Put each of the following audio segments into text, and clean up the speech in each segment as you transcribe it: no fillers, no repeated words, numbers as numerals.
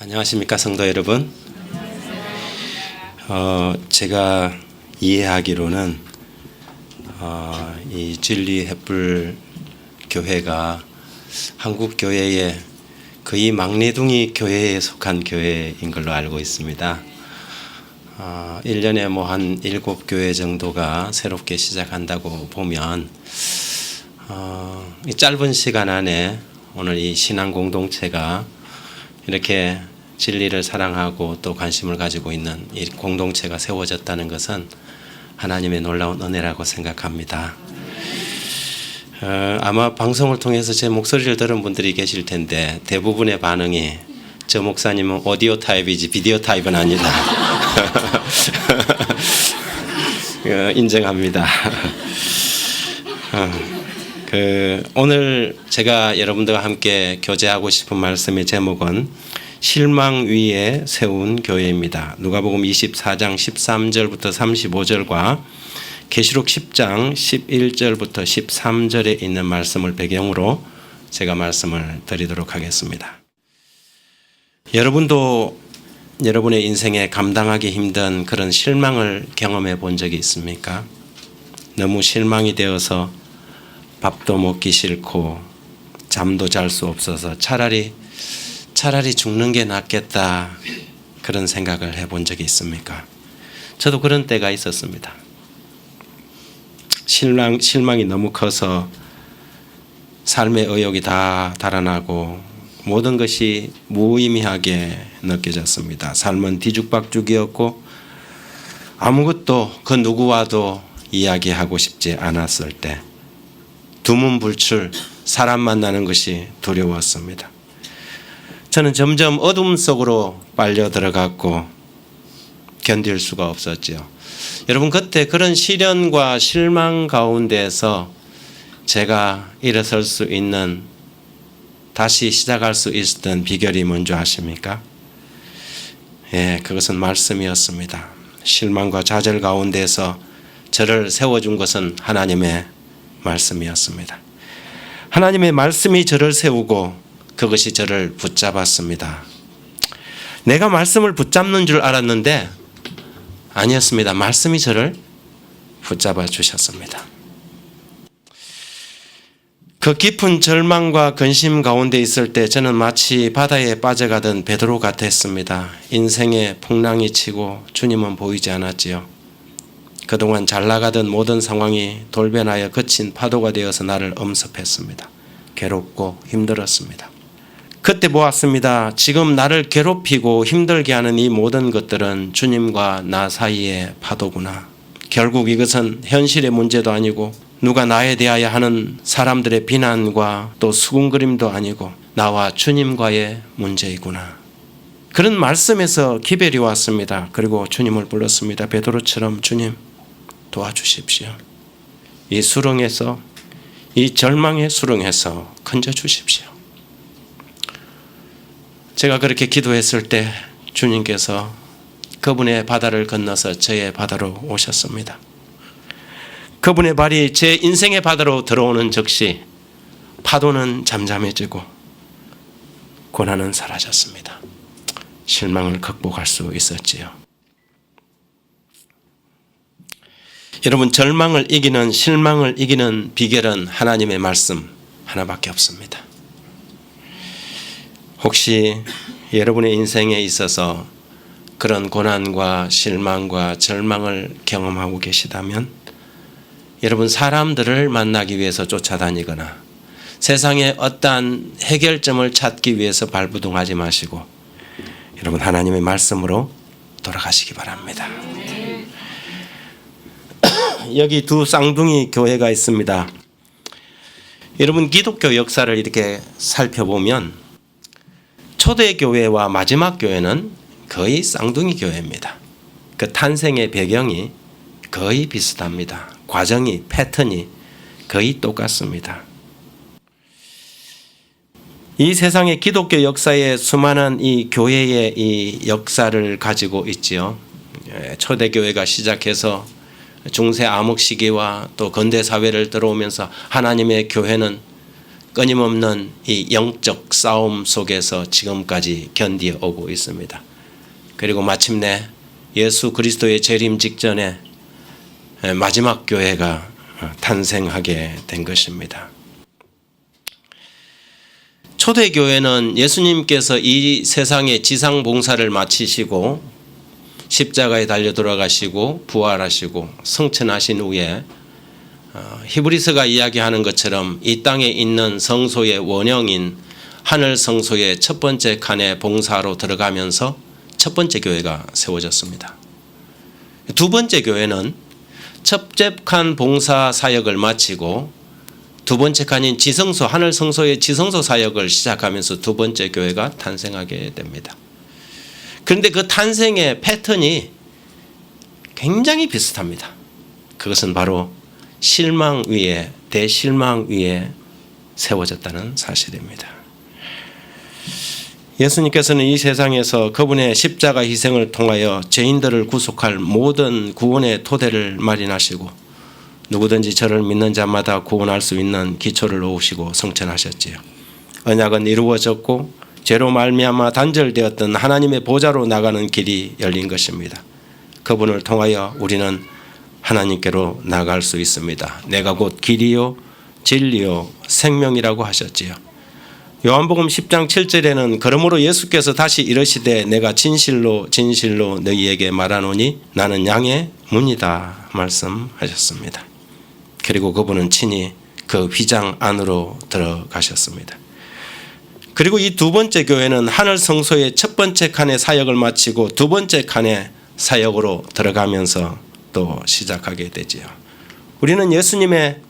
안녕하십니까 성도 여러분. 제가 이해하기로는 이 진리 횃불 교회가 한국 교회의 거의 막내둥이 교회에 속한 교회인 걸로 알고 있습니다. 1년에 한 7교회 정도가 새롭게 시작한다고 보면 이 짧은 시간 안에 오늘 이 신앙 공동체가 이렇게 진리를 사랑하고 또 관심을 가지고 있는 이 공동체가 세워졌다는 것은 하나님의 놀라운 은혜라고 생각합니다. 아마 방송을 통해서 제 목소리를 들은 분들이 계실 텐데 대부분의 반응이 저 목사님은 오디오 타입이지 비디오 타입은 아니다. 인정합니다. 오늘 제가 여러분들과 함께 교제하고 싶은 말씀의 제목은 실망 위에 세운 교회입니다. 누가복음 24장 13절부터 35절과 계시록 10장 11절부터 13절에 있는 말씀을 배경으로 제가 말씀을 드리도록 하겠습니다. 여러분도 여러분의 인생에 감당하기 힘든 그런 실망을 경험해 본 적이 있습니까? 너무 실망이 되어서 밥도 먹기 싫고 잠도 잘 수 없어서 차라리 죽는 게 낫겠다 그런 생각을 해본 적이 있습니까? 저도 그런 때가 있었습니다. 실망이 너무 커서 삶의 의욕이 다 달아나고 모든 것이 무의미하게 느껴졌습니다. 삶은 뒤죽박죽이었고 아무것도 그 누구와도 이야기하고 싶지 않았을 때 두문불출 사람 만나는 것이 두려웠습니다. 저는 점점 어둠 속으로 빨려 들어갔고 견딜 수가 없었지요. 여러분 그때 그런 시련과 실망 가운데서 제가 일어설 수 있는 다시 시작할 수 있었던 비결이 뭔지 아십니까? 그것은 말씀이었습니다. 실망과 좌절 가운데서 저를 세워준 것은 하나님의 말씀이었습니다. 하나님의 말씀이 저를 세우고 그것이 저를 붙잡았습니다. 내가 말씀을 붙잡는 줄 알았는데 아니었습니다. 말씀이 저를 붙잡아 주셨습니다. 그 깊은 절망과 근심 가운데 있을 때 저는 마치 바다에 빠져가던 베드로 같았습니다. 인생의 풍랑이 치고 주님은 보이지 않았지요. 그동안 잘 나가던 모든 상황이 돌변하여 거친 파도가 되어서 나를 엄습했습니다. 괴롭고 힘들었습니다. 그때 보았습니다. 지금 나를 괴롭히고 힘들게 하는 이 모든 것들은 주님과 나 사이의 파도구나. 결국 이것은 현실의 문제도 아니고 누가 나에 대하여 하는 사람들의 비난과 또 수군거림도 아니고 나와 주님과의 문제이구나. 그런 말씀에서 기별이 왔습니다. 그리고 주님을 불렀습니다. 베드로처럼 주님 도와주십시오. 이 수렁에서 이 절망의 수렁에서 건져 주십시오. 제가 그렇게 기도했을 때 주님께서 그분의 바다를 건너서 저의 바다로 오셨습니다. 그분의 발이 제 인생의 바다로 들어오는 즉시 파도는 잠잠해지고 고난은 사라졌습니다. 실망을 극복할 수 있었지요. 여러분 절망을 이기는 실망을 이기는 비결은 하나님의 말씀 하나밖에 없습니다. 혹시 여러분의 인생에 있어서 그런 고난과 실망과 절망을 경험하고 계시다면 여러분 사람들을 만나기 위해서 쫓아다니거나 세상의 어떠한 해결점을 찾기 위해서 발부동하지 마시고 여러분 하나님의 말씀으로 돌아가시기 바랍니다. 여기 두 쌍둥이 교회가 있습니다. 여러분 기독교 역사를 이렇게 살펴보면 초대교회와 마지막 교회는 거의 쌍둥이 교회입니다. 그 탄생의 배경이 거의 비슷합니다. 과정이 패턴이 거의 똑같습니다. 이 세상의 기독교 역사에 수많은 이 교회의 이 역사를 가지고 있지요. 초대교회가 시작해서 중세 암흑 시기와 또 근대 사회를 들어오면서 하나님의 교회는 끊임없는 이 영적 싸움 속에서 지금까지 견디어 오고 있습니다. 그리고 마침내 예수 그리스도의 재림 직전에 마지막 교회가 탄생하게 된 것입니다. 초대교회는 예수님께서 이 세상의 지상 봉사를 마치시고 십자가에 달려 돌아가시고 부활하시고 승천하신 후에 히브리서가 이야기하는 것처럼 이 땅에 있는 성소의 원형인 하늘 성소의 첫 번째 칸에 봉사로 들어가면서 첫 번째 교회가 세워졌습니다. 두 번째 교회는 첫째 칸 봉사 사역을 마치고 두 번째 칸인 지성소, 하늘 성소의 지성소 사역을 시작하면서 두 번째 교회가 탄생하게 됩니다. 그런데 그 탄생의 패턴이 굉장히 비슷합니다. 그것은 바로 실망 위에, 대실망 위에 세워졌다는 사실입니다. 예수님께서는 이 세상에서 그분의 십자가 희생을 통하여 죄인들을 구속할 모든 구원의 토대를 마련하시고 누구든지 저를 믿는 자마다 구원할 수 있는 기초를 놓으시고 성천하셨지요. 언약은 이루어졌고 죄로 말미암아 단절되었던 하나님의 보좌로 나가는 길이 열린 것입니다. 그분을 통하여 우리는 하나님께로 나갈 수 있습니다. 내가 곧 길이요 진리요 생명이라고 하셨지요. 요한복음 10장 7절에는 그러므로 예수께서 다시 이르시되 내가 진실로 진실로 너희에게 말하노니 나는 양의 문이다 말씀하셨습니다. 그리고 그분은 친히 그 휘장 안으로 들어가셨습니다. 그리고 이 두 번째 교회는 하늘 성소의 첫 번째 칸의 사역을 마치고 두 번째 칸의 사역으로 들어가면서 또 시작하게 되지요. 우리는 예수님의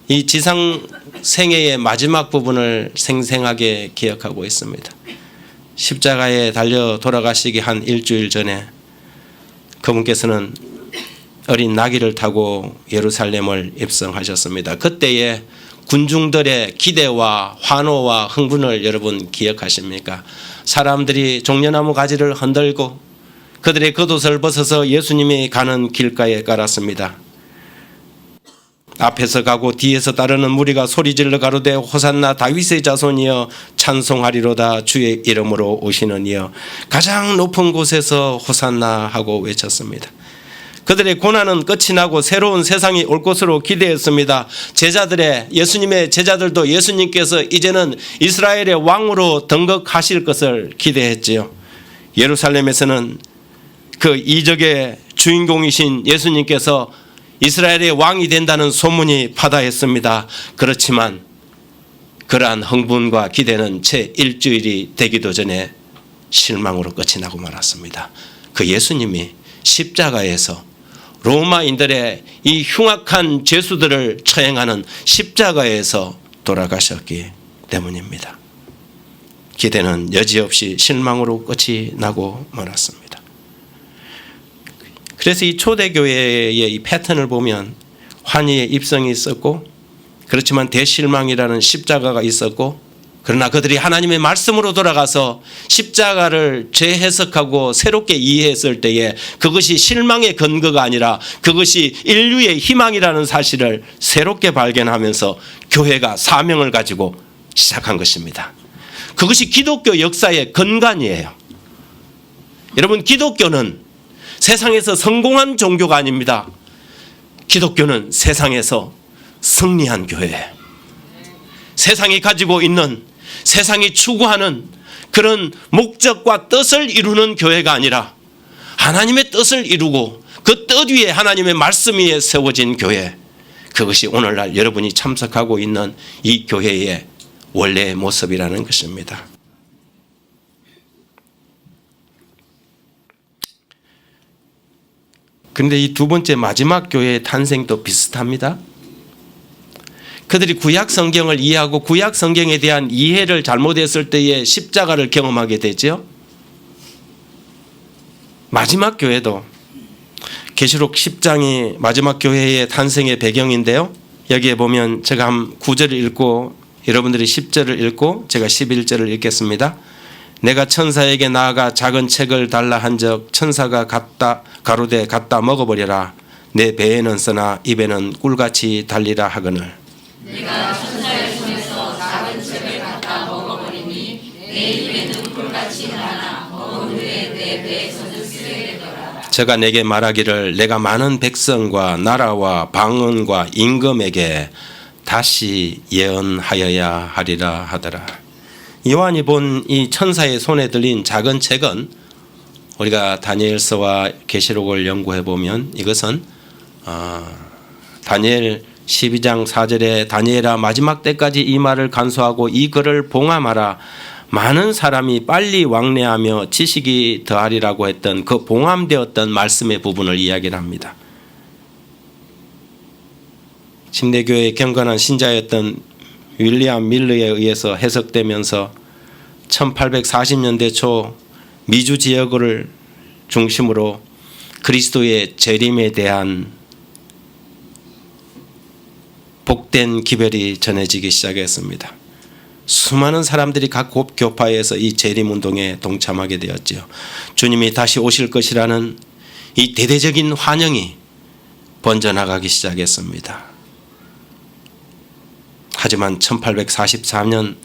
이 지상 생애의 마지막 부분을 생생하게 기억하고 있습니다. 십자가에 달려 돌아가시기 한 일주일 전에 그분께서는 어린 나귀를 타고 예루살렘을 입성하셨습니다. 그때의 군중들의 기대와 환호와 흥분을 여러분 기억하십니까? 사람들이 종려나무 가지를 흔들고 그들의 겉옷을 벗어서 예수님이 가는 길가에 깔았습니다. 앞에서 가고 뒤에서 따르는 무리가 소리질러 가로되 호산나 다윗의 자손이여 찬송하리로다 주의 이름으로 오시는 이여 가장 높은 곳에서 호산나 하고 외쳤습니다. 그들의 고난은 끝이 나고 새로운 세상이 올 것으로 기대했습니다. 예수님의 제자들도 예수님께서 이제는 이스라엘의 왕으로 등극하실 것을 기대했지요. 예루살렘에서는 그 이적의 주인공이신 예수님께서 이스라엘의 왕이 된다는 소문이 파다했습니다. 그렇지만 그러한 흥분과 기대는 채 일주일이 되기도 전에 실망으로 끝이 나고 말았습니다. 그 예수님이 십자가에서 로마인들의 이 흉악한 죄수들을 처형하는 십자가에서 돌아가셨기 때문입니다. 기대는 여지없이 실망으로 끝이 나고 말았습니다. 그래서 이 초대교회의 이 패턴을 보면 환희의 입성이 있었고 그렇지만 대실망이라는 십자가가 있었고 그러나 그들이 하나님의 말씀으로 돌아가서 십자가를 재해석하고 새롭게 이해했을 때에 그것이 실망의 근거가 아니라 그것이 인류의 희망이라는 사실을 새롭게 발견하면서 교회가 사명을 가지고 시작한 것입니다. 그것이 기독교 역사의 근간이에요. 여러분, 기독교는 세상에서 성공한 종교가 아닙니다. 기독교는 세상에서 승리한 교회예요. 세상이 가지고 있는 세상이 추구하는 그런 목적과 뜻을 이루는 교회가 아니라 하나님의 뜻을 이루고 그 뜻 위에 하나님의 말씀 위에 세워진 교회, 그것이 오늘날 여러분이 참석하고 있는 이 교회의 원래의 모습이라는 것입니다. 그런데 이 두 번째 마지막 교회의 탄생도 비슷합니다. 그들이 구약 성경을 이해하고 구약 성경에 대한 이해를 잘못했을 때에 십자가를 경험하게 되죠. 마지막 교회도 계시록 10장이 마지막 교회의 탄생의 배경인데요. 여기에 보면 제가 한 9절을 읽고 여러분들이 10절을 읽고 제가 11절을 읽겠습니다. 내가 천사에게 나아가 작은 책을 달라 한적 천사가 가로되 갖다 먹어버려라. 내 배에는 쓰나 입에는 꿀같이 달리라 하거늘. 내가 천사를 통해서 작은 저가 내게 말하기를 내가 많은 백성과 나라와 방언과 임금에게 다시 예언하여야 하리라 하더라. 요한이 본 이 천사의 손에 들린 작은 책은 우리가 다니엘서와 계시록을 연구해 보면 이것은 다니엘 12장 4절에 다니엘아 마지막 때까지 이 말을 간수하고 이 글을 봉함하라. 많은 사람이 빨리 왕래하며 지식이 더하리라고 했던 그 봉함되었던 말씀의 부분을 이야기를 합니다. 침례교회의 경건한 신자였던 윌리엄 밀러에 의해서 해석되면서 1840년대 초 미주 지역을 중심으로 그리스도의 재림에 대한 복된 기별이 전해지기 시작했습니다. 수많은 사람들이 각 교파에서 이 재림운동에 동참하게 되었지요. 주님이 다시 오실 것이라는 이 대대적인 환영이 번져나가기 시작했습니다. 하지만 1844년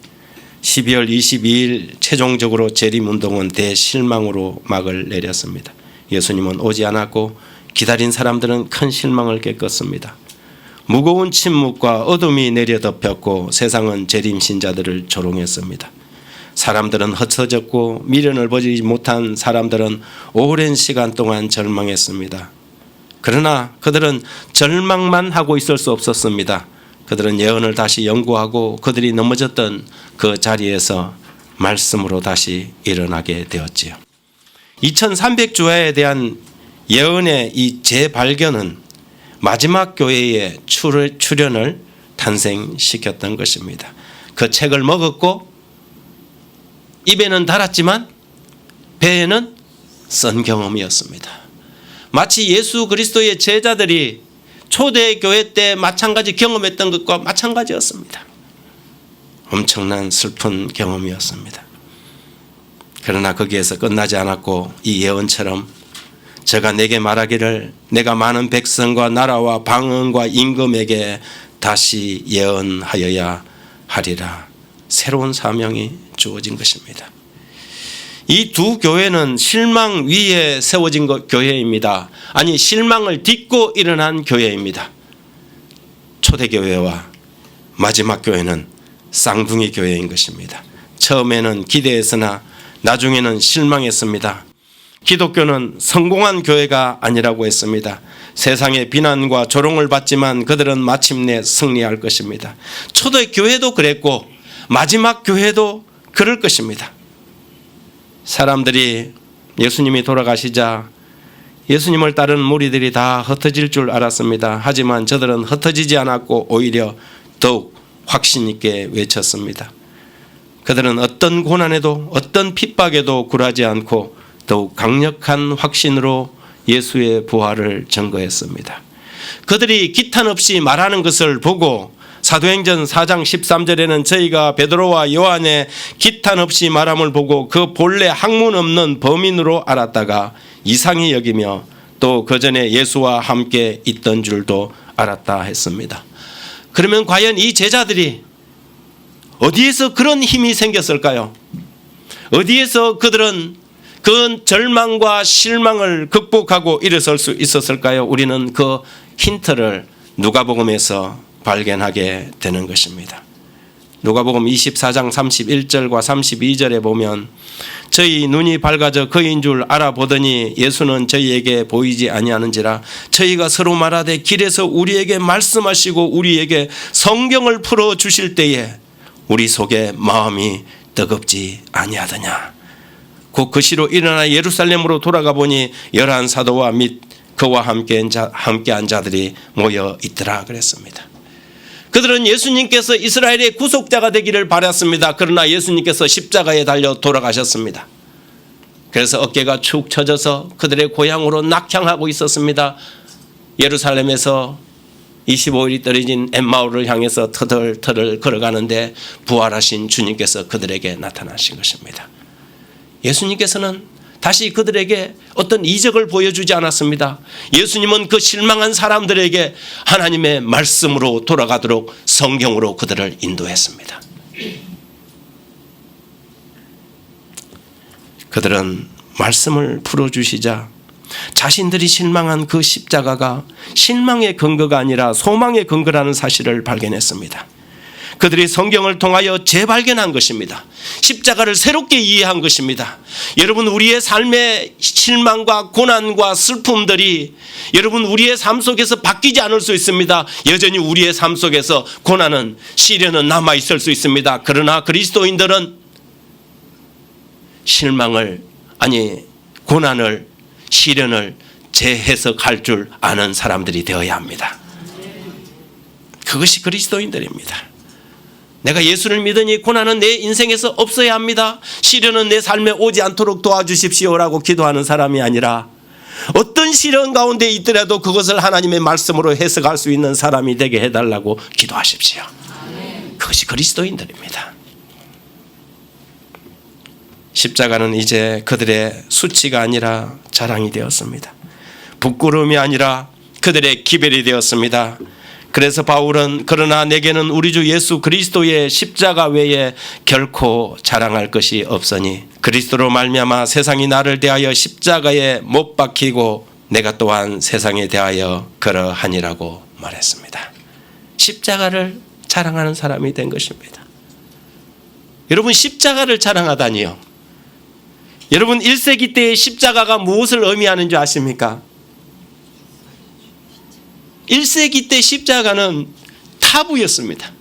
12월 22일 최종적으로 재림운동은 대실망으로 막을 내렸습니다. 예수님은 오지 않았고 기다린 사람들은 큰 실망을 겪었습니다. 무거운 침묵과 어둠이 내려덮였고 세상은 재림 신자들을 조롱했습니다. 사람들은 흩어졌고 미련을 버리지 못한 사람들은 오랜 시간 동안 절망했습니다. 그러나 그들은 절망만 하고 있을 수 없었습니다. 그들은 예언을 다시 연구하고 그들이 넘어졌던 그 자리에서 말씀으로 다시 일어나게 되었지요. 2300주야에 대한 예언의 이 재발견은 마지막 교회의 출현을 탄생시켰던 것입니다. 그 책을 먹었고 입에는 달았지만 배에는 쓴 경험이었습니다. 마치 예수 그리스도의 제자들이 초대교회 때 마찬가지 경험했던 것과 마찬가지였습니다. 엄청난 슬픈 경험이었습니다. 그러나 거기에서 끝나지 않았고 이 예언처럼 저가 내게 말하기를 내가 많은 백성과 나라와 방언과 임금에게 다시 예언하여야 하리라. 새로운 사명이 주어진 것입니다. 이 두 교회는 실망 위에 세워진 교회입니다. 아니 실망을 딛고 일어난 교회입니다. 초대교회와 마지막 교회는 쌍둥이 교회인 것입니다. 처음에는 기대했으나 나중에는 실망했습니다. 기독교는 성공한 교회가 아니라고 했습니다. 세상의 비난과 조롱을 받지만 그들은 마침내 승리할 것입니다. 초대 교회도 그랬고 마지막 교회도 그럴 것입니다. 사람들이 예수님이 돌아가시자 예수님을 따르는 무리들이 다 흩어질 줄 알았습니다. 하지만 저들은 흩어지지 않았고 오히려 더욱 확신 있게 외쳤습니다. 그들은 어떤 고난에도 어떤 핍박에도 굴하지 않고 더욱 강력한 확신으로 예수의 부활을 증거했습니다. 그들이 기탄 없이 말하는 것을 보고 사도행전 4장 13절에는 저희가 베드로와 요한의 기탄 없이 말함을 보고 그 본래 학문 없는 범인으로 알았다가 이상히 여기며 또 그 전에 예수와 함께 있던 줄도 알았다 했습니다. 그러면 과연 이 제자들이 어디에서 그런 힘이 생겼을까요? 어디에서 그들은 그 절망과 실망을 극복하고 일어설 수 있었을까요? 우리는 그 힌트를 누가복음에서 발견하게 되는 것입니다. 누가복음 24장 31절과 32절에 보면 저희 눈이 밝아져 그인 줄 알아보더니 예수는 저희에게 보이지 아니하는지라 저희가 서로 말하되 길에서 우리에게 말씀하시고 우리에게 성경을 풀어주실 때에 우리 속에 마음이 뜨겁지 아니하더냐. 곧 그 시로 일어나 예루살렘으로 돌아가 보니 11 사도와 및 그와 함께한 자들이 모여 있더라 그랬습니다. 그들은 예수님께서 이스라엘의 구속자가 되기를 바랐습니다. 그러나 예수님께서 십자가에 달려 돌아가셨습니다. 그래서 어깨가 축 처져서 그들의 고향으로 낙향하고 있었습니다. 예루살렘에서 25일이 떨어진 엠마오를 향해서 터덜터덜 걸어가는데 부활하신 주님께서 그들에게 나타나신 것입니다. 예수님께서는 다시 그들에게 어떤 이적을 보여주지 않았습니다. 예수님은 그 실망한 사람들에게 하나님의 말씀으로 돌아가도록 성경으로 그들을 인도했습니다. 그들은 말씀을 풀어주시자 자신들이 실망한 그 십자가가 실망의 근거가 아니라 소망의 근거라는 사실을 발견했습니다. 그들이 성경을 통하여 재발견한 것입니다. 십자가를 새롭게 이해한 것입니다. 여러분, 우리의 삶의 실망과 고난과 슬픔들이 여러분 우리의 삶 속에서 바뀌지 않을 수 있습니다. 여전히 우리의 삶 속에서 고난은 시련은 남아 있을 수 있습니다. 그러나 그리스도인들은 고난을 시련을 재해석할 줄 아는 사람들이 되어야 합니다. 그것이 그리스도인들입니다. 내가 예수를 믿으니 고난은 내 인생에서 없어야 합니다. 시련은 내 삶에 오지 않도록 도와주십시오라고 기도하는 사람이 아니라 어떤 시련 가운데 있더라도 그것을 하나님의 말씀으로 해석할 수 있는 사람이 되게 해달라고 기도하십시오. 그것이 그리스도인들입니다. 십자가는 이제 그들의 수치가 아니라 자랑이 되었습니다. 부끄러움이 아니라 그들의 기별이 되었습니다. 그래서 바울은 그러나 내게는 우리 주 예수 그리스도의 십자가 외에 결코 자랑할 것이 없으니 그리스도로 말미암아 세상이 나를 대하여 십자가에 못 박히고 내가 또한 세상에 대하여 그러하니라고 말했습니다. 십자가를 자랑하는 사람이 된 것입니다. 여러분, 십자가를 자랑하다니요. 여러분, 1세기 때의 십자가가 무엇을 의미하는 줄 아십니까? 1세기 때 십자가는 타부였습니다.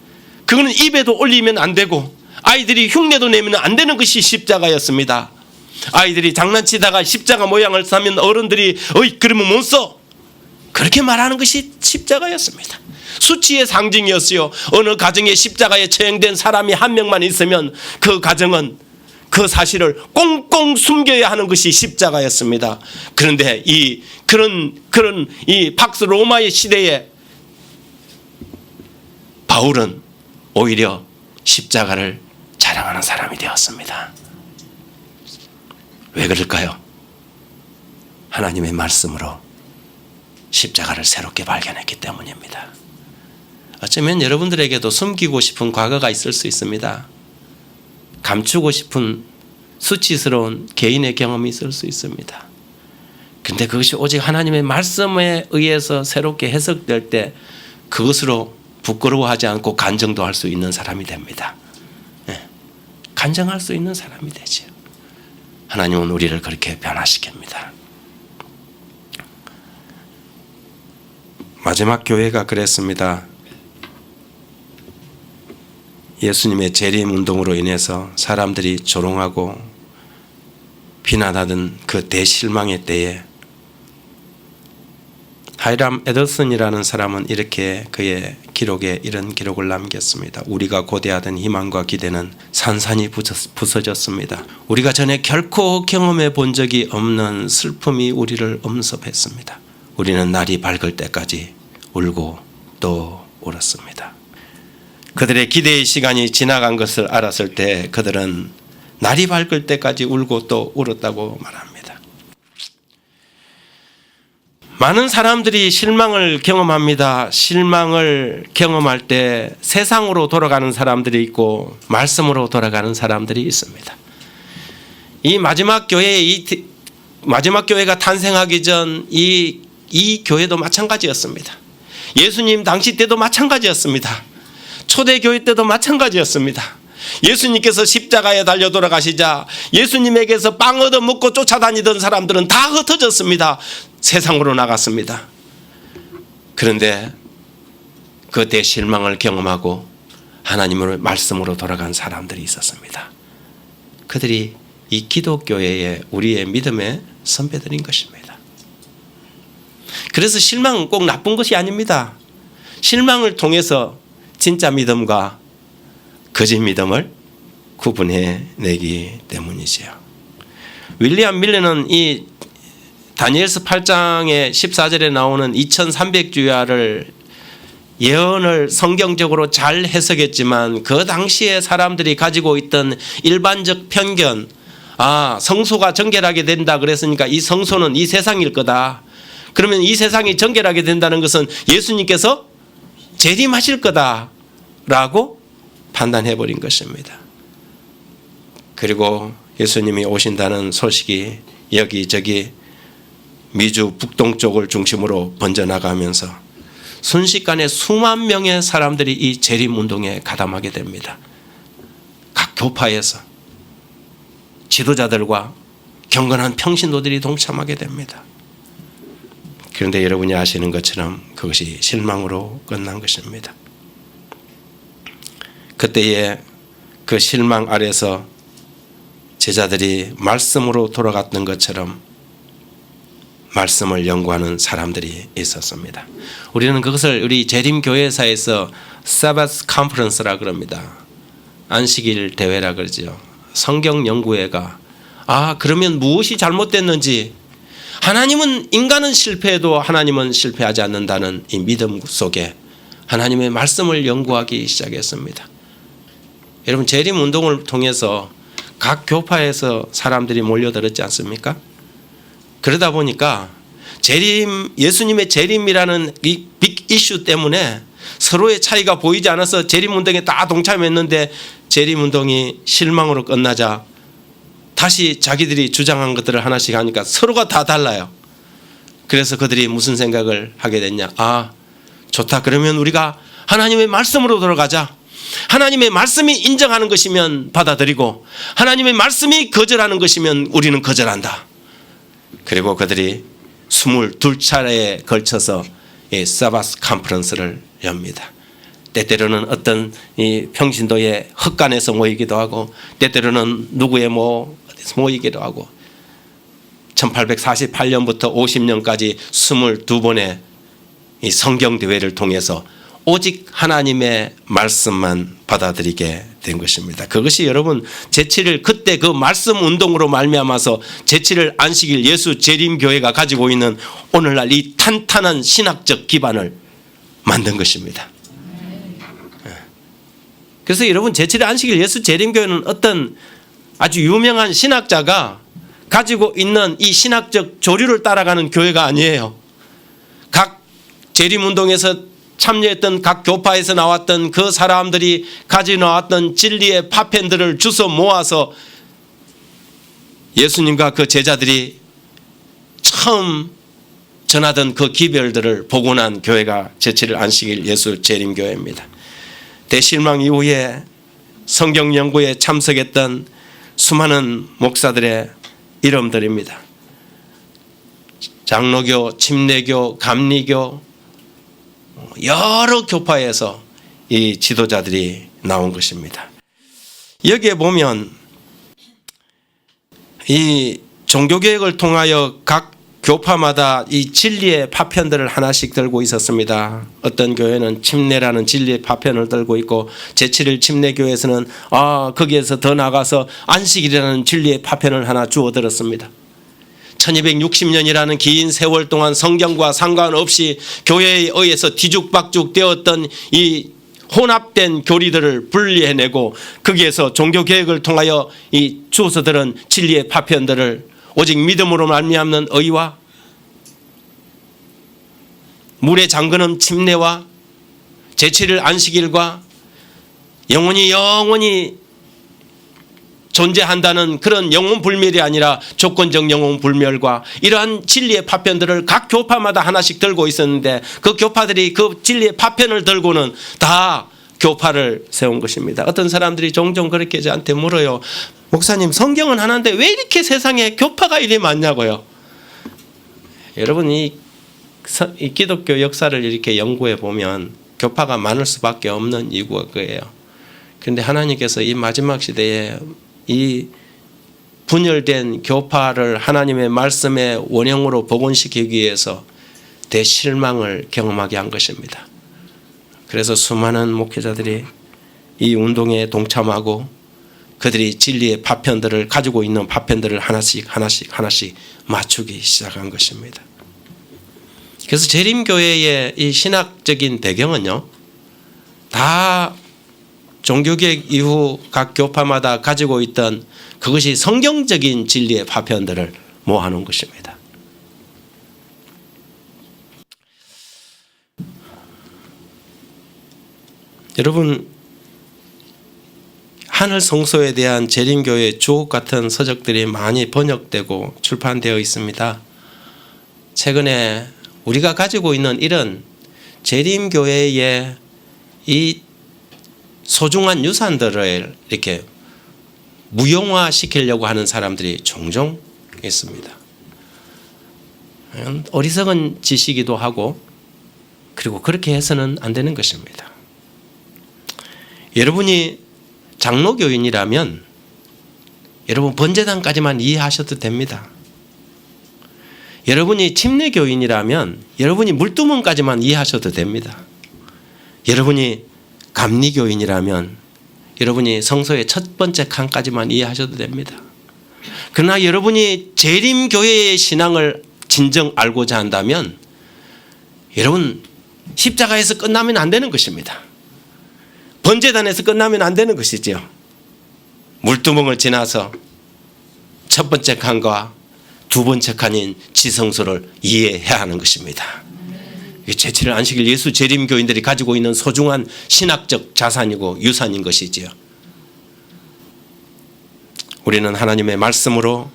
그거는 입에도 올리면 안 되고 아이들이 흉내도 내면 안 되는 것이 십자가였습니다. 아이들이 장난치다가 십자가 모양을 사면 어른들이 어이 그러면 못 써, 그렇게 말하는 것이 십자가였습니다. 수치의 상징이었어요. 어느 가정에 십자가에 처형된 사람이 한 명만 있으면 그 가정은 그 사실을 꽁꽁 숨겨야 하는 것이 십자가였습니다. 그런데 그런 팍스 로마의 시대에 바울은 오히려 십자가를 자랑하는 사람이 되었습니다. 왜 그럴까요? 하나님의 말씀으로 십자가를 새롭게 발견했기 때문입니다. 어쩌면 여러분들에게도 숨기고 싶은 과거가 있을 수 있습니다. 감추고 싶은 수치스러운 개인의 경험이 있을 수 있습니다. 그런데 그것이 오직 하나님의 말씀에 의해서 새롭게 해석될 때 그것으로 부끄러워하지 않고 간증도 할 수 있는 사람이 됩니다. 네. 간증할 수 있는 사람이 되죠. 하나님은 우리를 그렇게 변화시킵니다. 마지막 교회가 그랬습니다. 예수님의 재림 운동으로 인해서 사람들이 조롱하고 비난하던 그 대실망의 때에 하이람 에더슨이라는 사람은 이렇게 그의 기록에 이런 기록을 남겼습니다. 우리가 고대하던 희망과 기대는 산산이 부서졌습니다. 우리가 전에 결코 경험해 본 적이 없는 슬픔이 우리를 엄습했습니다. 우리는 날이 밝을 때까지 울고 또 울었습니다. 그들의 기대의 시간이 지나간 것을 알았을 때 그들은 날이 밝을 때까지 울고 또 울었다고 말합니다. 많은 사람들이 실망을 경험합니다. 실망을 경험할 때 세상으로 돌아가는 사람들이 있고 말씀으로 돌아가는 사람들이 있습니다. 이 마지막 교회가 탄생하기 전 이 교회도 마찬가지였습니다. 예수님 당시 때도 마찬가지였습니다. 초대교회 때도 마찬가지였습니다. 예수님께서 십자가에 달려 돌아가시자 예수님에게서 빵 얻어 먹고 쫓아다니던 사람들은 다 흩어졌습니다. 세상으로 나갔습니다. 그런데 그 대실망을 경험하고 하나님의 말씀으로 돌아간 사람들이 있었습니다. 그들이 이 기독교회의 우리의 믿음의 선배들인 것입니다. 그래서 실망은 꼭 나쁜 것이 아닙니다. 실망을 통해서 진짜 믿음과 거짓 믿음을 구분해내기 때문이지요. 윌리엄 밀러는 이 다니엘서 8장의 14절에 나오는 2300주야를 예언을 성경적으로 잘 해석했지만 그 당시에 사람들이 가지고 있던 일반적 편견, 성소가 정결하게 된다 그랬으니까 이 성소는 이 세상일 거다. 그러면 이 세상이 정결하게 된다는 것은 예수님께서 재림하실 거다라고 판단해버린 것입니다. 그리고 예수님이 오신다는 소식이 여기저기 미주 북동쪽을 중심으로 번져나가면서 순식간에 수만 명의 사람들이 이 재림운동에 가담하게 됩니다. 각 교파에서 지도자들과 경건한 평신도들이 동참하게 됩니다. 그런데 여러분이 아시는 것처럼 그것이 실망으로 끝난 것입니다. 그때의 그 실망 아래서 제자들이 말씀으로 돌아갔던 것처럼 말씀을 연구하는 사람들이 있었습니다. 우리는 그것을 우리 재림교회사에서 사바스 컨퍼런스라 그럽니다. 안식일 대회라 그러죠. 성경 연구회가 그러면 무엇이 잘못됐는지, 하나님은, 인간은 실패해도 하나님은 실패하지 않는다는 이 믿음 속에 하나님의 말씀을 연구하기 시작했습니다. 여러분, 재림운동을 통해서 각 교파에서 사람들이 몰려들었지 않습니까? 그러다 보니까 예수님의 재림이라는 이 빅 이슈 때문에 서로의 차이가 보이지 않아서 재림운동에 다 동참했는데 재림운동이 실망으로 끝나자 다시 자기들이 주장한 것들을 하나씩 하니까 서로가 다 달라요. 그래서 그들이 무슨 생각을 하게 됐냐. 좋다. 그러면 우리가 하나님의 말씀으로 돌아가자. 하나님의 말씀이 인정하는 것이면 받아들이고 하나님의 말씀이 거절하는 것이면 우리는 거절한다. 그리고 그들이 22차례에 걸쳐서 이 사바스 컨퍼런스를 엽니다. 때때로는 어떤 이 평신도의 헛간에서 모이기도 하고 때때로는 누구의 모이기도 하고 1848년부터 50년까지 22번의 이 성경대회를 통해서 오직 하나님의 말씀만 받아들이게 된 것입니다. 그것이 여러분 제7일 그때 그 말씀 운동으로 말미암아서 제7일 안식일 예수 재림교회가 가지고 있는 오늘날 이 탄탄한 신학적 기반을 만든 것입니다. 그래서 여러분 제7일 안식일 예수 재림교회는 어떤 아주 유명한 신학자가 가지고 있는 이 신학적 조류를 따라가는 교회가 아니에요. 각 재림운동에서 참여했던 각 교파에서 나왔던 그 사람들이 가지고 나왔던 진리의 파편들을 주워 모아서 예수님과 그 제자들이 처음 전하던 그 기별들을 복원한 교회가 제7일 안식일 예수 재림교회입니다. 대실망 이후에 성경 연구에 참석했던 수많은 목사들의 이름들입니다. 장로교, 침례교, 감리교 여러 교파에서 이 지도자들이 나온 것입니다. 여기에 보면 이 종교개혁을 통하여 각 교파마다 이 진리의 파편들을 하나씩 들고 있었습니다. 어떤 교회는 침례라는 진리의 파편을 들고 있고 제7일 침례교회에서는 거기에서 더 나가서 안식일이라는 진리의 파편을 하나 주워 들었습니다. 1260년이라는 긴 세월 동안 성경과 상관없이 교회에 의해서 뒤죽박죽 되었던 이 혼합된 교리들을 분리해내고 거기에서 종교개혁을 통하여 이 주워서 들은 진리의 파편들을 오직 믿음으로 말미암는 의와 물의 잠그는 침례와 제7일 안식일과 영원히 존재한다는 그런 영혼불멸이 아니라 조건적 영혼불멸과 이러한 진리의 파편들을 각 교파마다 하나씩 들고 있었는데 그 교파들이 그 진리의 파편을 들고는 다 교파를 세운 것입니다. 어떤 사람들이 종종 그렇게 저한테 물어요. 목사님, 성경은 하나인데 왜 이렇게 세상에 교파가 이리 많냐고요. 여러분 이 기독교 역사를 이렇게 연구해 보면 교파가 많을 수밖에 없는 이유가 그거예요. 그런데 하나님께서 이 마지막 시대에 이 분열된 교파를 하나님의 말씀의 원형으로 복원시키기 위해서 대실망을 경험하게 한 것입니다. 그래서 수많은 목회자들이 이 운동에 동참하고 그들이 진리의 파편들을 가지고 있는 파편들을 하나씩 맞추기 시작한 것입니다. 그래서 재림교회의 이 신학적인 배경은요, 다 종교개혁 이후 각 교파마다 가지고 있던 그것이 성경적인 진리의 파편들을 모아놓은 것입니다. 여러분, 하늘 성소에 대한 재림교회의 주옥 같은 서적들이 많이 번역되고 출판되어 있습니다. 최근에 우리가 가지고 있는 이런 재림교회의 이 소중한 유산들을 이렇게 무용화시키려고 하는 사람들이 종종 있습니다. 어리석은 짓이기도 하고, 그리고 그렇게 해서는 안 되는 것입니다. 여러분이 장로교인이라면 여러분 번제단까지만 이해하셔도 됩니다. 여러분이 침례교인이라면 여러분이 물두멍까지만 이해하셔도 됩니다. 여러분이 감리교인이라면 여러분이 성소의 첫 번째 칸까지만 이해하셔도 됩니다. 그러나 여러분이 재림교회의 신앙을 진정 알고자 한다면 여러분 십자가에서 끝나면 안 되는 것입니다. 번제단에서 끝나면 안 되는 것이지요. 물두멍을 지나서 첫 번째 칸과 두 번째 칸인 지성소를 이해해야 하는 것입니다. 제7일 안식일 예수 재림교인들이 가지고 있는 소중한 신학적 자산이고 유산인 것이지요. 우리는 하나님의 말씀으로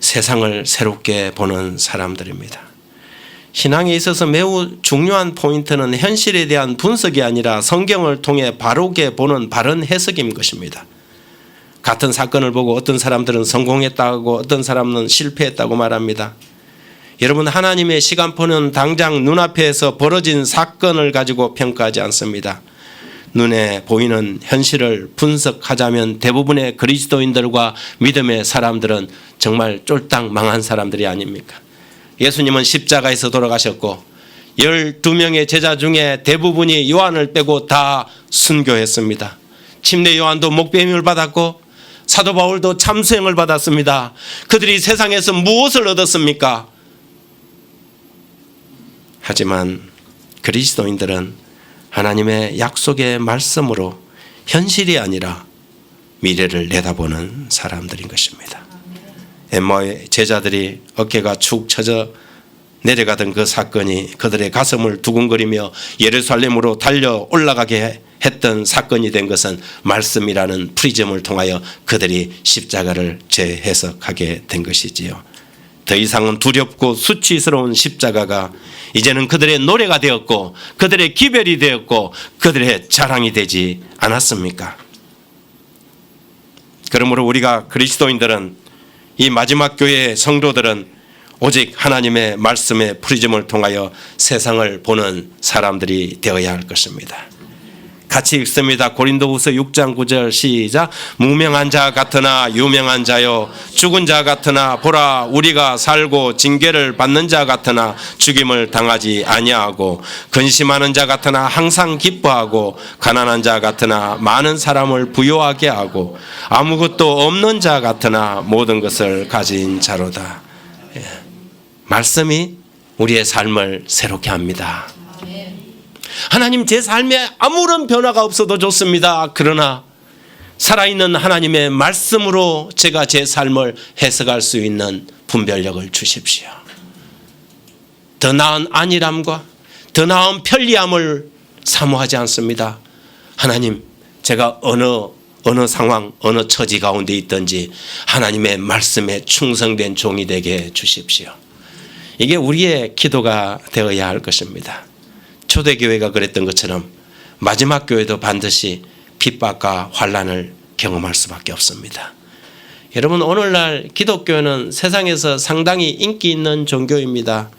세상을 새롭게 보는 사람들입니다. 신앙에 있어서 매우 중요한 포인트는 현실에 대한 분석이 아니라 성경을 통해 바르게 보는 바른 해석인 것입니다. 같은 사건을 보고 어떤 사람들은 성공했다고 어떤 사람은 실패했다고 말합니다. 여러분, 하나님의 시간표는 당장 눈앞에서 벌어진 사건을 가지고 평가하지 않습니다. 눈에 보이는 현실을 분석하자면 대부분의 그리스도인들과 믿음의 사람들은 정말 쫄딱 망한 사람들이 아닙니까? 예수님은 십자가에서 돌아가셨고 12명의 제자 중에 대부분이 요한을 빼고 다 순교했습니다. 침례 요한도 목배임을 받았고 사도 바울도 참수행을 받았습니다. 그들이 세상에서 무엇을 얻었습니까? 하지만 그리스도인들은 하나님의 약속의 말씀으로 현실이 아니라 미래를 내다보는 사람들인 것입니다. 엠마오의 제자들이 어깨가 축 처져 내려가던 그 사건이 그들의 가슴을 두근거리며 예루살렘으로 달려 올라가게 했던 사건이 된 것은 말씀이라는 프리즘을 통하여 그들이 십자가를 재해석하게 된 것이지요. 더 이상은 두렵고 수치스러운 십자가가 이제는 그들의 노래가 되었고 그들의 기별이 되었고 그들의 자랑이 되지 않았습니까? 그러므로 우리가 그리스도인들은 이 마지막 교회의 성도들은 오직 하나님의 말씀의 프리즘을 통하여 세상을 보는 사람들이 되어야 할 것입니다. 같이 읽습니다. 고린도후서 6장 9절 시작. 무명한 자 같으나 유명한 자요 죽은 자 같으나 보라 우리가 살고 징계를 받는 자 같으나 죽임을 당하지 아니하고 근심하는 자 같으나 항상 기뻐하고 가난한 자 같으나 많은 사람을 부요하게 하고 아무것도 없는 자 같으나 모든 것을 가진 자로다. 말씀이 우리의 삶을 새롭게 합니다. 하나님, 제 삶에 아무런 변화가 없어도 좋습니다. 그러나 살아있는 하나님의 말씀으로 제가 제 삶을 해석할 수 있는 분별력을 주십시오. 더 나은 안일함과 더 나은 편리함을 사모하지 않습니다. 하나님, 제가 어느 상황, 어느 처지 가운데 있든지 하나님의 말씀에 충성된 종이 되게 해주십시오. 이게 우리의 기도가 되어야 할 것입니다. 초대교회가 그랬던 것처럼 마지막 교회도 반드시 핍박과 환난을 경험할 수밖에 없습니다. 여러분, 오늘날 기독교는 세상에서 상당히 인기 있는 종교입니다.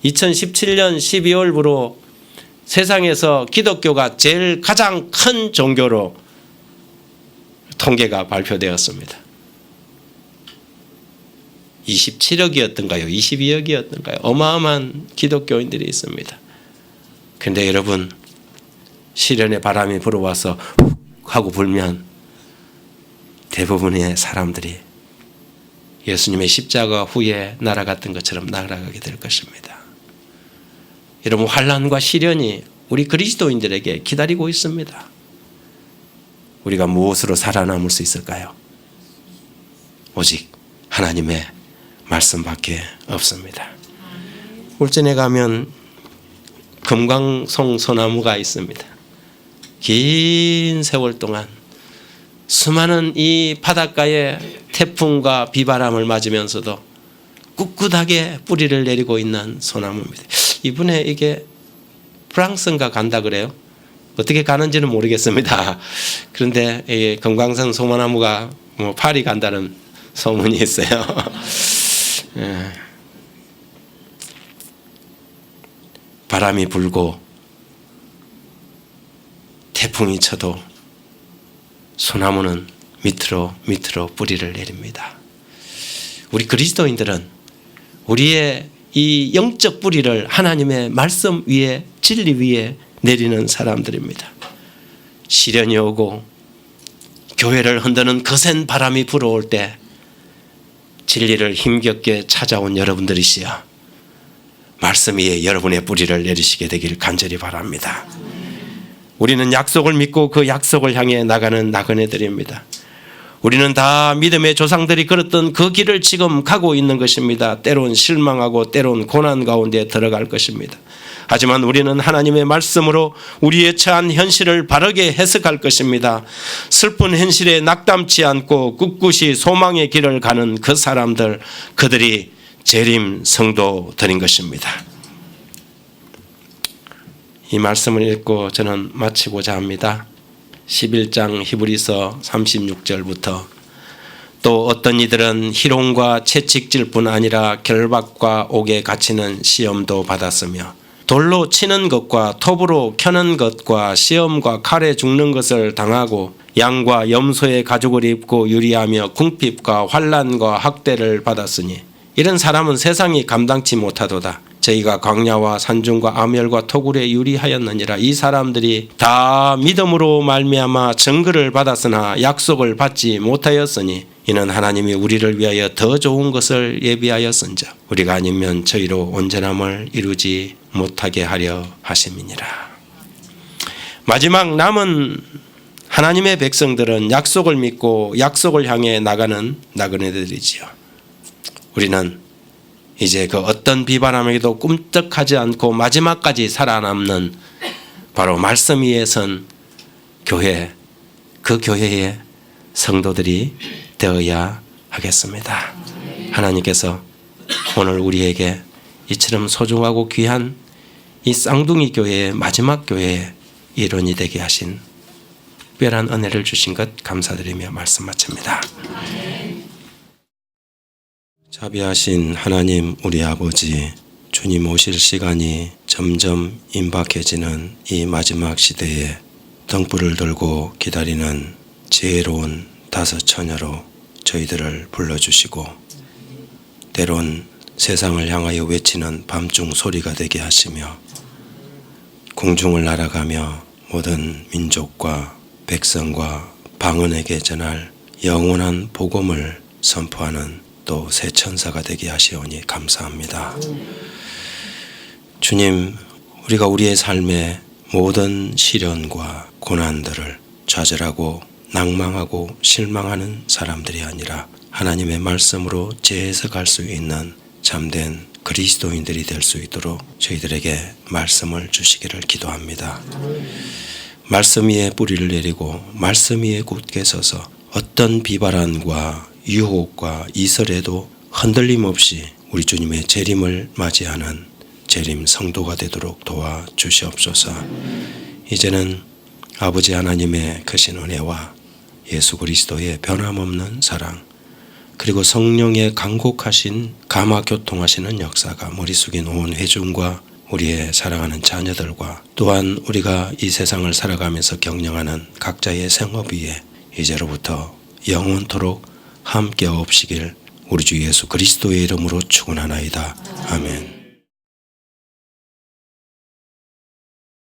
2017년 12월부로 세상에서 기독교가 제일 가장 큰 종교로 통계가 발표되었습니다. 27억이었던가요? 22억이었던가요? 어마어마한 기독교인들이 있습니다. 그런데 여러분, 시련의 바람이 불어와서 훅 하고 불면 대부분의 사람들이 예수님의 십자가 후에 날아갔던 것처럼 날아가게 될 것입니다. 여러분, 환난과 시련이 우리 그리스도인들에게 기다리고 있습니다. 우리가 무엇으로 살아남을 수 있을까요? 오직 하나님의 말씀밖에 없습니다. 울진에 가면 금강송 소나무가 있습니다. 긴 세월 동안 수많은 이 바닷가의 태풍과 비바람을 맞으면서도 꿋꿋하게 뿌리를 내리고 있는 소나무입니다. 이번에 이게 프랑스인가 간다 그래요. 어떻게 가는지는 모르겠습니다. 그런데 이 금강산 소나무가 뭐 파리 간다는 소문이 있어요. 바람이 불고 태풍이 쳐도 소나무는 밑으로 뿌리를 내립니다. 우리 그리스도인들은 우리의 이 영적 뿌리를 하나님의 말씀 위에, 진리 위에 내리는 사람들입니다. 시련이 오고 교회를 흔드는 거센 바람이 불어올 때 진리를 힘겹게 찾아온 여러분들이시여 말씀 위에 여러분의 뿌리를 내리시게 되길 간절히 바랍니다. 우리는 약속을 믿고 그 약속을 향해 나가는 나그네들입니다. 우리는 다 믿음의 조상들이 걸었던 그 길을 지금 가고 있는 것입니다. 때론 실망하고 때론 고난 가운데 들어갈 것입니다. 하지만 우리는 하나님의 말씀으로 우리의 처한 현실을 바르게 해석할 것입니다. 슬픈 현실에 낙담치 않고 꿋꿋이 소망의 길을 가는 그 사람들, 그들이 재림 성도들인 것입니다. 이 말씀을 읽고 저는 마치고자 합니다. 11장 히브리서 36절부터 또 어떤 이들은 희롱과 채찍질 뿐 아니라 결박과 옥에 갇히는 시험도 받았으며 돌로 치는 것과 톱으로 켜는 것과 시험과 칼에 죽는 것을 당하고 양과 염소의 가죽을 입고 유리하며 궁핍과 환난과 학대를 받았으니 이런 사람은 세상이 감당치 못하도다. 저희가 광야와 산중과 암열과 토굴에 유리하였느니라. 이 사람들이 다 믿음으로 말미암아 증거를 받았으나 약속을 받지 못하였으니 이는 하나님이 우리를 위하여 더 좋은 것을 예비하였은즉 우리가 아니면 저희로 온전함을 이루지 못하게 하려 하심이니라. 마지막 남은 하나님의 백성들은 약속을 믿고 약속을 향해 나가는 나그네들이지요. 우리는 이제 그 어떤 비바람에게도 꿈떡하지 않고 마지막까지 살아남는 바로 말씀 위에 선 교회, 그 교회의 성도들이 되어야 하겠습니다. 하나님께서 오늘 우리에게 이처럼 소중하고 귀한 이 쌍둥이 교회의 마지막 교회의 일원이 되게 하신 특별한 은혜를 주신 것 감사드리며 말씀 마칩니다. 자비하신 하나님 우리 아버지, 주님 오실 시간이 점점 임박해지는 이 마지막 시대에 등불을 들고 기다리는 지혜로운 다섯 처녀로 저희들을 불러주시고 때론 세상을 향하여 외치는 밤중 소리가 되게 하시며 공중을 날아가며 모든 민족과 백성과 방언에게 전할 영원한 복음을 선포하는 또 새 천사가 되게 하시오니 감사합니다. 주님, 우리가 우리의 삶의 모든 시련과 고난들을 좌절하고 낭망하고 실망하는 사람들이 아니라 하나님의 말씀으로 재해석할 수 있는 참된 그리스도인들이 될 수 있도록 저희들에게 말씀을 주시기를 기도합니다. 말씀 위에 뿌리를 내리고 말씀 위에 굳게 서서 어떤 비바람과 유혹과 이설에도 흔들림 없이 우리 주님의 재림을 맞이하는 재림 성도가 되도록 도와주시옵소서. 이제는 아버지 하나님의 크신 은혜와 예수 그리스도의 변함없는 사랑 그리고 성령의 간곡하신 감화교통하시는 역사가 머리 숙인 온 회중과 우리의 사랑하는 자녀들과 또한 우리가 이 세상을 살아가면서 경영하는 각자의 생업 위에 이제로부터 영원토록 함께 없으길 우리 주 예수 그리스도의 이름으로 축원하나이다. 아멘.